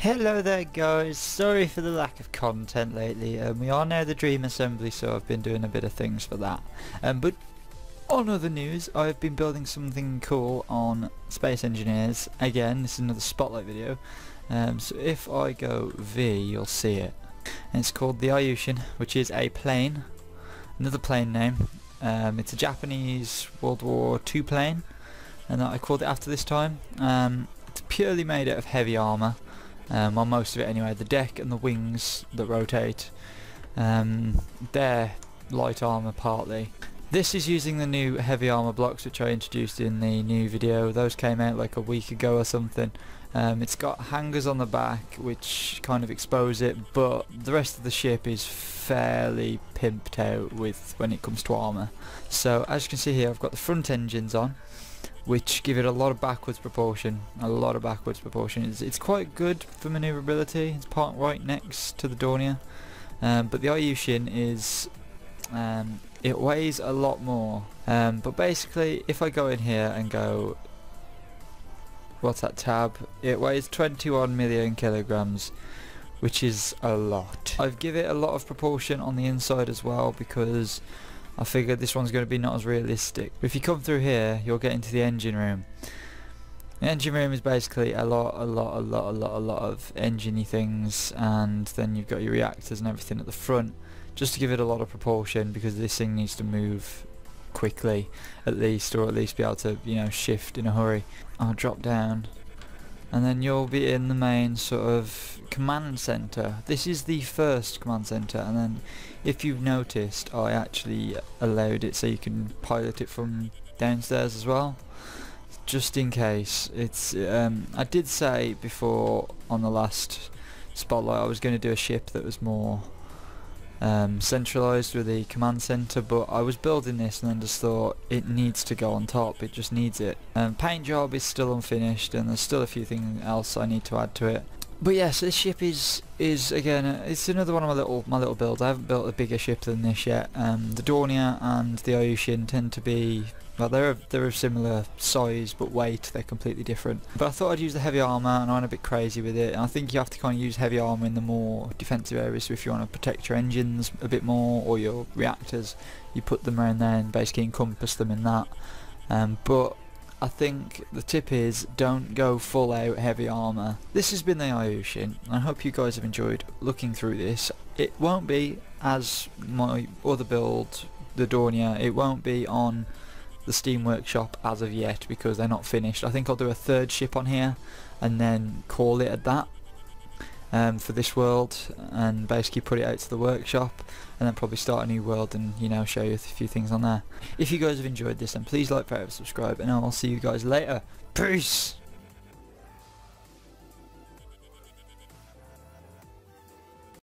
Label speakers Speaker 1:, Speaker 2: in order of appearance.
Speaker 1: Hello there guys, sorry for the lack of content lately. We are now the Dream Assembly, so I've been doing a bit of things for that. But on other news, I've been building something cool on Space Engineers. Again, this is another spotlight video. So if I go V, you'll see it. And it's called the Iiyushin, which is a plane, another plane name. It's a Japanese World War II plane, and I called it after this time. It's purely made out of heavy armour. Well, most of it anyway. The deck and the wings that rotate, they're light armour partly. This is using the new heavy armour blocks which I introduced in the new video. Those came out like a week ago or something. It's got hangers on the back which kind of expose it, but the rest of the ship is fairly pimped out with when it comes to armour. So as you can see here, I've got the front engines on, which give it a lot of backwards proportion. It's quite good for manoeuvrability. It's parked right next to the Dornier, but the Iiyushin is it weighs a lot more. But basically, if I go in here and go, what's that tab? It weighs 21 million kilograms, which is a lot. I've given it a lot of proportion on the inside as well because I figured this one's going to be not as realistic. But if you come through here, you'll get into the engine room. The engine room is basically a lot of engine-y things, and then you've got your reactors and everything at the front, just to give it a lot of proportion, because this thing needs to move quickly, at least, or at least be able to, you know, shift in a hurry. I'll drop down, and then you'll be in the main sort of command center. This is the first command center, and then if you've noticed, I actually allowed it so you can pilot it from downstairs as well, just in case. It's I did say before on the last spotlight I was going to do a ship that was more centralized with the command center, but I was building this and then just thought it needs to go on top. It just needs it. Paint job is still unfinished, and there's still a few things else I need to add to it. But yes, this ship is again, it's another one of my little builds. I haven't built a bigger ship than this yet. The Dornier and the Iiyushin tend to be, well, they're of similar size, but weight they're completely different. But I thought I'd use the heavy armour, and I went a bit crazy with it. And I think you have to kind of use heavy armour in the more defensive areas. So if you want to protect your engines a bit more, or your reactors, you put them around there and basically encompass them in that. But I think the tip is, don't go full out heavy armour. This has been the Iiyushin. I hope you guys have enjoyed looking through this. It won't be as my other build, the Dornier. It won't be on the Steam Workshop as of yet because they're not finished. I think I'll do a third ship on here and then call it at that for this world, and basically put it out to the workshop, and then probably start a new world and, you know, show you a few things on there. If you guys have enjoyed this, then please like, favorite, subscribe, and I'll see you guys later. Peace!